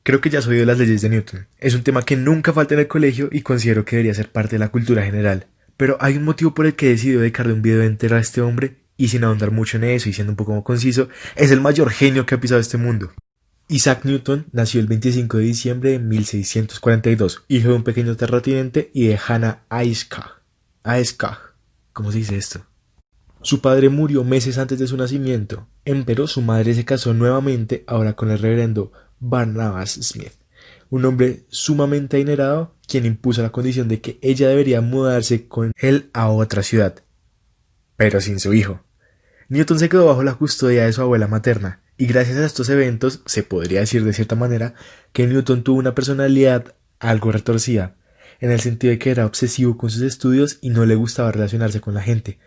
Creo que ya has oído las leyes de Newton. Es un tema que nunca falta en el colegio y considero que debería ser parte de la cultura general. Pero hay un motivo por el que he decidido dedicarle un video entero a este hombre, y sin ahondar mucho en eso y siendo un poco más conciso, es el mayor genio que ha pisado este mundo. Isaac Newton nació el 25 de diciembre de 1642, hijo de un pequeño terrateniente y de Hannah Ayscough. Ayscough, ¿cómo se dice esto? Su padre murió meses antes de su nacimiento, empero su madre se casó nuevamente, ahora con el reverendo Barnabas Smith, un hombre sumamente adinerado, quien impuso la condición de que ella debería mudarse con él a otra ciudad, pero sin su hijo. Newton se quedó bajo la custodia de su abuela materna, y gracias a estos eventos se podría decir de cierta manera que Newton tuvo una personalidad algo retorcida, en el sentido de que era obsesivo con sus estudios y no le gustaba relacionarse con la gente.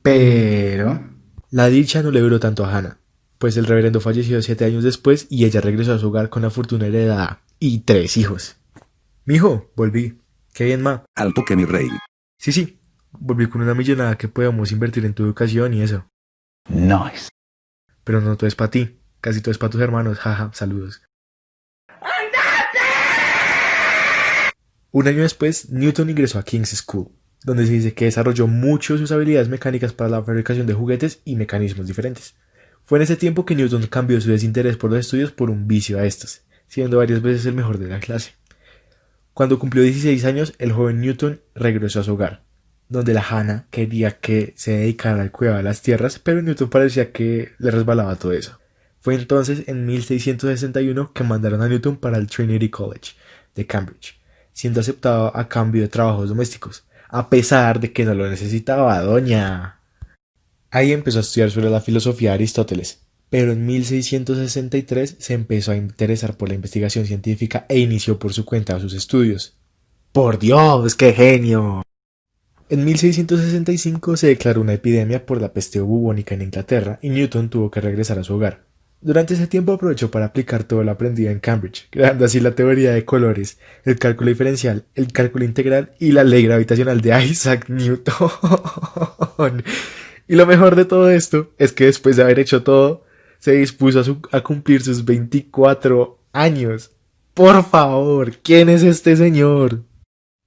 Pero la dicha no le duró tanto a Hannah, pues el reverendo falleció 7 años después y ella regresó a su hogar con la fortuna heredada y 3 hijos. Mijo, volví. Qué bien, ma. Al toque, mi rey. Sí, volví con una millonada que podemos invertir en tu educación y eso. Nice. Pero no todo es para ti, casi todo es para tus hermanos, jaja, saludos. Un año después, Newton ingresó a King's School, donde se dice que desarrolló mucho sus habilidades mecánicas para la fabricación de juguetes y mecanismos diferentes. Fue en ese tiempo que Newton cambió su desinterés por los estudios por un vicio a estos, siendo varias veces el mejor de la clase. Cuando cumplió 16 años, el joven Newton regresó a su hogar, donde la Hannah quería que se dedicara al cuidado de las tierras, pero Newton parecía que le resbalaba todo eso. Fue entonces en 1661 que mandaron a Newton para el Trinity College de Cambridge, siendo aceptado a cambio de trabajos domésticos, a pesar de que no lo necesitaba, doña. Ahí empezó a estudiar sobre la filosofía de Aristóteles, pero en 1663 se empezó a interesar por la investigación científica e inició por su cuenta sus estudios. ¡Por Dios, qué genio! En 1665 se declaró una epidemia por la peste bubónica en Inglaterra y Newton tuvo que regresar a su hogar. Durante ese tiempo aprovechó para aplicar todo lo aprendido en Cambridge, creando así la teoría de colores, el cálculo diferencial, el cálculo integral y la ley gravitacional de Isaac Newton. Y lo mejor de todo esto es que después de haber hecho todo, se dispuso a cumplir sus 24 años. Por favor, ¿quién es este señor?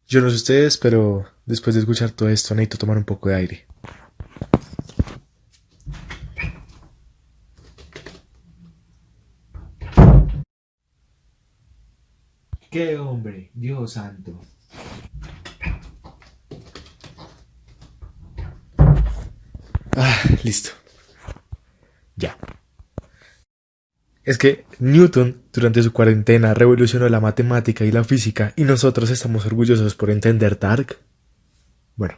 Yo no sé ustedes, pero después de escuchar todo esto necesito tomar un poco de aire. ¡Qué hombre! Dios santo. Listo. Ya. Es que Newton, durante su cuarentena, revolucionó la matemática y la física, y nosotros estamos orgullosos por entender Dark. Bueno,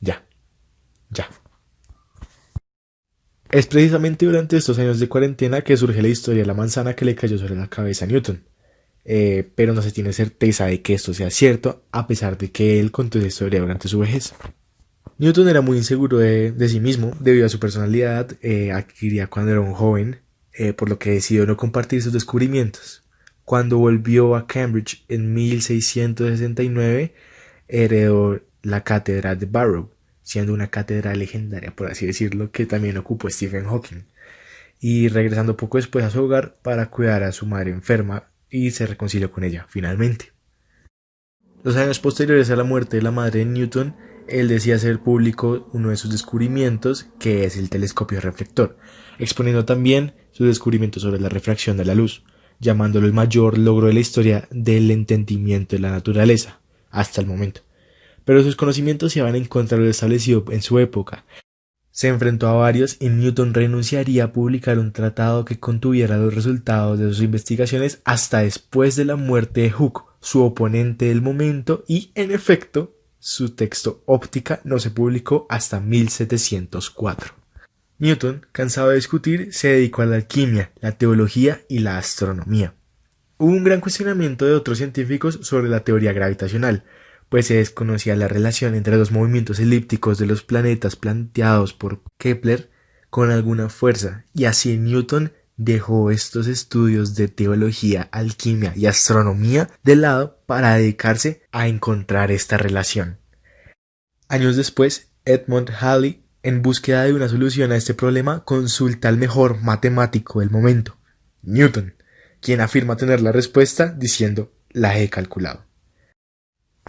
ya. Es precisamente durante estos años de cuarentena que surge la historia de la manzana que le cayó sobre la cabeza a Newton. Pero no se tiene certeza de que esto sea cierto, a pesar de que él contó esa historia durante su vejez. Newton era muy inseguro de sí mismo debido a su personalidad adquirida cuando era un joven, por lo que decidió no compartir sus descubrimientos. Cuando volvió a Cambridge en 1669, heredó la cátedra de Barrow, siendo una cátedra legendaria, por así decirlo, que también ocupó Stephen Hawking, y regresando poco después a su hogar para cuidar a su madre enferma y se reconcilió con ella, finalmente. Los años posteriores a la muerte de la madre de Newton, él decía hacer público uno de sus descubrimientos, que es el telescopio reflector, exponiendo también su descubrimiento sobre la refracción de la luz, llamándolo el mayor logro de la historia del entendimiento de la naturaleza, hasta el momento. Pero sus conocimientos iban en contra de lo establecido en su época. Se enfrentó a varios y Newton renunciaría a publicar un tratado que contuviera los resultados de sus investigaciones hasta después de la muerte de Hooke, su oponente del momento, y, en efecto, su texto Óptica no se publicó hasta 1704. Newton, cansado de discutir, se dedicó a la alquimia, la teología y la astronomía. Hubo un gran cuestionamiento de otros científicos sobre la teoría gravitacional, pues se desconocía la relación entre los movimientos elípticos de los planetas planteados por Kepler con alguna fuerza, y así Newton dejó estos estudios de teología, alquimia y astronomía de lado para dedicarse a encontrar esta relación. Años después, Edmund Halley, en búsqueda de una solución a este problema, consulta al mejor matemático del momento, Newton, quien afirma tener la respuesta diciendo la he calculado.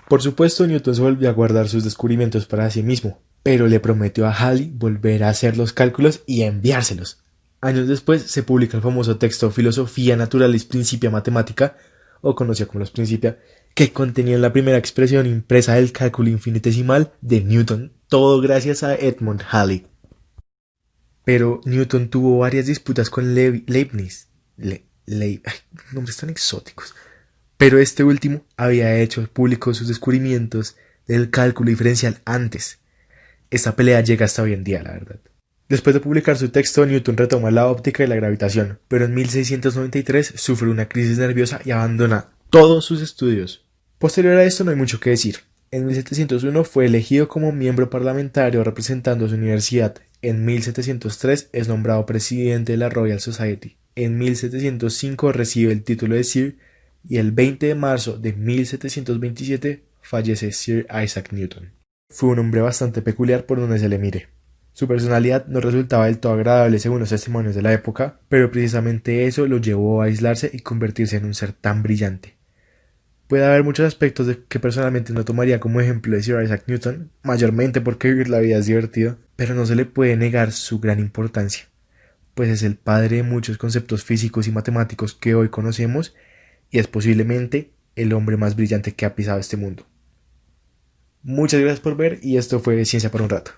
Por supuesto, Newton se volvió a guardar sus descubrimientos para sí mismo, pero le prometió a Halley volver a hacer los cálculos y enviárselos. Años después se publica el famoso texto Filosofía Naturalis Principia Mathematica, o conocido como los Principia, que contenía la primera expresión impresa del cálculo infinitesimal de Newton, todo gracias a Edmund Halley. Pero Newton tuvo varias disputas con Leibniz. Nombres tan exóticos. Pero este último había hecho públicos sus descubrimientos del cálculo diferencial antes. Esta pelea llega hasta hoy en día, la verdad. Después de publicar su texto, Newton retoma la óptica y la gravitación, pero en 1693 sufre una crisis nerviosa y abandona todos sus estudios. Posterior a esto no hay mucho que decir. En 1701 fue elegido como miembro parlamentario representando a su universidad. En 1703 es nombrado presidente de la Royal Society. En 1705 recibe el título de Sir y el 20 de marzo de 1727 fallece Sir Isaac Newton. Fue un hombre bastante peculiar por donde se le mire. Su personalidad no resultaba del todo agradable según los testimonios de la época, pero precisamente eso lo llevó a aislarse y convertirse en un ser tan brillante. Puede haber muchos aspectos que personalmente no tomaría como ejemplo de Sir Isaac Newton, mayormente porque vivir la vida es divertido, pero no se le puede negar su gran importancia, pues es el padre de muchos conceptos físicos y matemáticos que hoy conocemos y es posiblemente el hombre más brillante que ha pisado este mundo. Muchas gracias por ver y esto fue Ciencia para un rato.